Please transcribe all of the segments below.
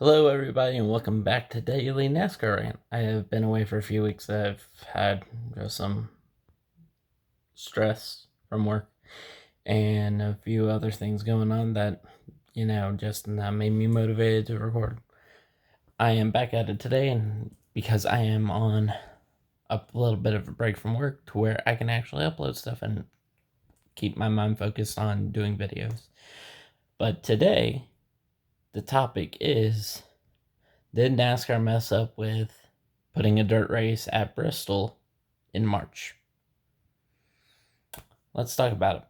Hello, everybody, and welcome back to Daily NASCAR Rant. I have been away for a few weeks. I've had just some stress from work and a few other things going on that, just not made me motivated to record. I am back at it today, and because I am on a little bit of a break from work to where I can actually upload stuff and keep my mind focused on doing videos. But today, the topic is, did NASCAR mess up with putting a dirt race at Bristol in March? Let's talk about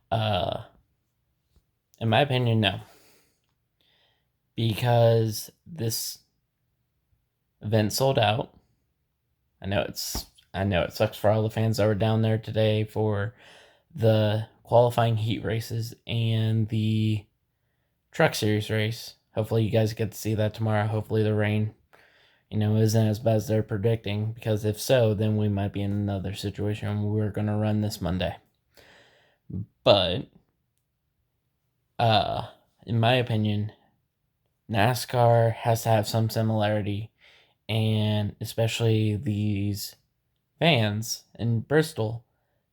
it. In my opinion, no. Because this event sold out. I know it sucks for all the fans that were down there today for the qualifying heat races and the truck series race. Hopefully you guys get to see that tomorrow. Hopefully the rain, isn't as bad as they're predicting, because if so, then we might be in another situation. We're going to run this Monday. But in my opinion, NASCAR has to have some similarity, and especially these fans in Bristol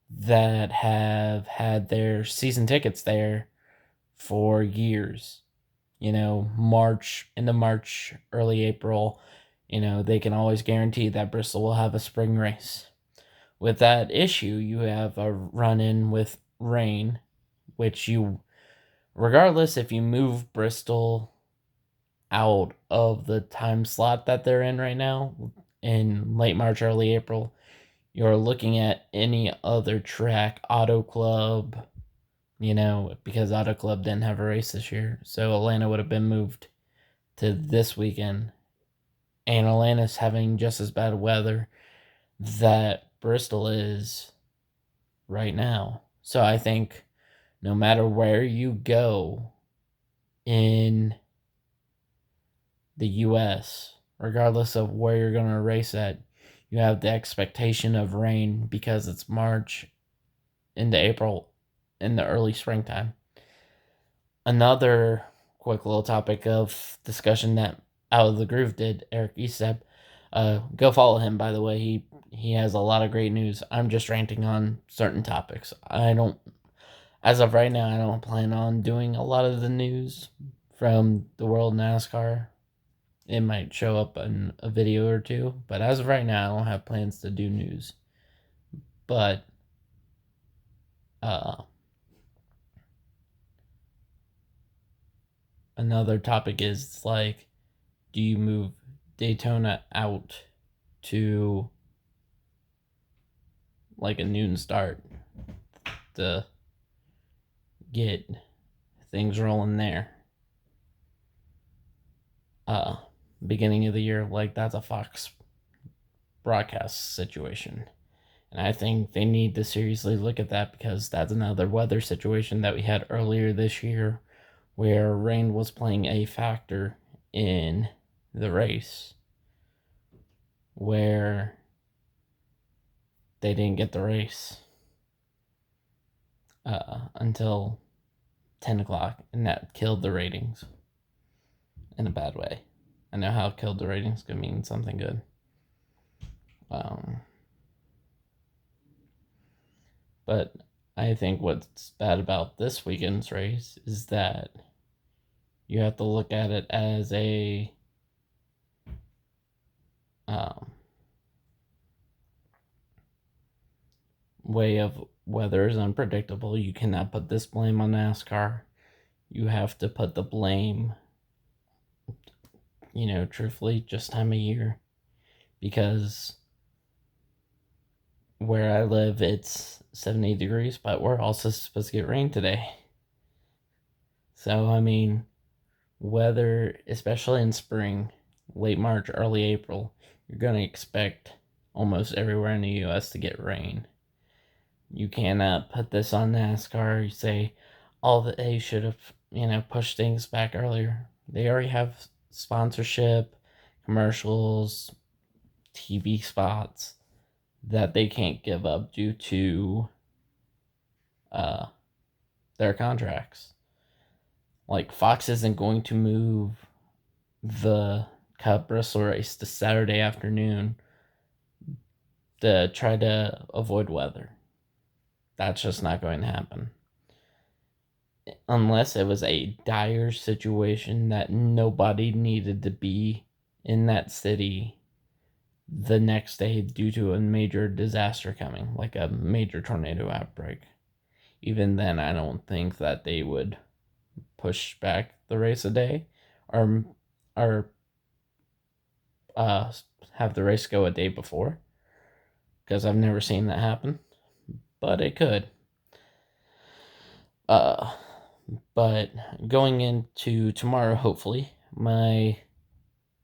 that have had their season tickets there for years. March, early April, they can always guarantee that Bristol will have a spring race. With that issue, you have a run-in with rain, which regardless if you move Bristol out of the time slot that they're in right now, in late March, early April, you're looking at any other track, Auto Club, because Auto Club didn't have a race this year. So Atlanta would have been moved to this weekend. And Atlanta's having just as bad weather that Bristol is right now. So I think no matter where you go in the US, regardless of where you're going to race at, you have the expectation of rain because it's March into April in the early springtime. Another quick little topic of discussion that Out of the Groove did, Eric Estep. Go follow him, by the way. He has a lot of great news. I'm just ranting on certain topics. As of right now, I don't plan on doing a lot of the news from the world of NASCAR. It might show up in a video or two, but as of right now, I don't have plans to do news. But another topic is, like, do you move Daytona out to like a noon start to get things rolling there? Beginning of the year, like, that's a Fox broadcast situation. And I think they need to seriously look at that, because that's another weather situation that we had earlier this year where rain was playing a factor in the race, where they didn't get the race until 10 o'clock, and that killed the ratings in a bad way. I know how killed the ratings could mean something good. But I think what's bad about this weekend's race is that you have to look at it as a way of weather is unpredictable. You cannot put this blame on NASCAR. You have to put the blame, truthfully, just time of year. Because where I live, it's 70 degrees, but we're also supposed to get rain today. So, weather, especially in spring, late March, early April, you're going to expect almost everywhere in the U.S. to get rain. You cannot put this on NASCAR. You say, they should have, pushed things back earlier. They already have sponsorship, commercials, TV spots that they can't give up due to their contracts. Like, Fox isn't going to move the Cup Bristol race to Saturday afternoon to try to avoid weather. That's just not going to happen. Unless it was a dire situation that nobody needed to be in that city the next day due to a major disaster coming, like a major tornado outbreak. Even then, I don't think that they would push back the race a day or or uh, have the race go a day before, because I've never seen that happen, but it could. Uh, but going into tomorrow, hopefully, my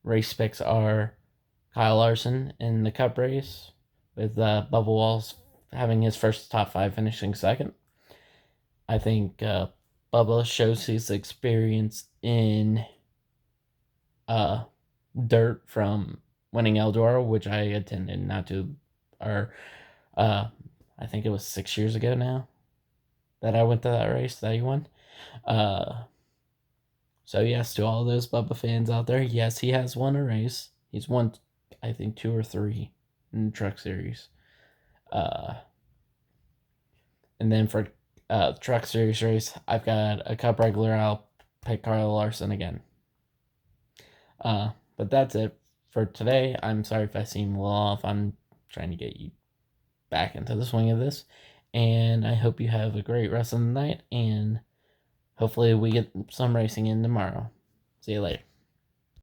race picks are Kyle Larson in the Cup race, with Bubba Walls having his first top five, finishing second. I think Bubba shows his experience in uh, dirt from winning Eldora, which I attended not to, or uh, I think it was 6 years ago now that I went to that race that he won. Uh, so yes, to all those Bubba fans out there, yes, he has won a race. He's won, I think, 2 or 3 in the Truck Series. Uh, and then for Truck Series race, I've got a Cup regular. I'll pick Kyle Larson again. But that's it for today. I'm sorry if I seem a little off. I'm trying to get you back into the swing of this. And I hope you have a great rest of the night. And hopefully we get some racing in tomorrow. See you later.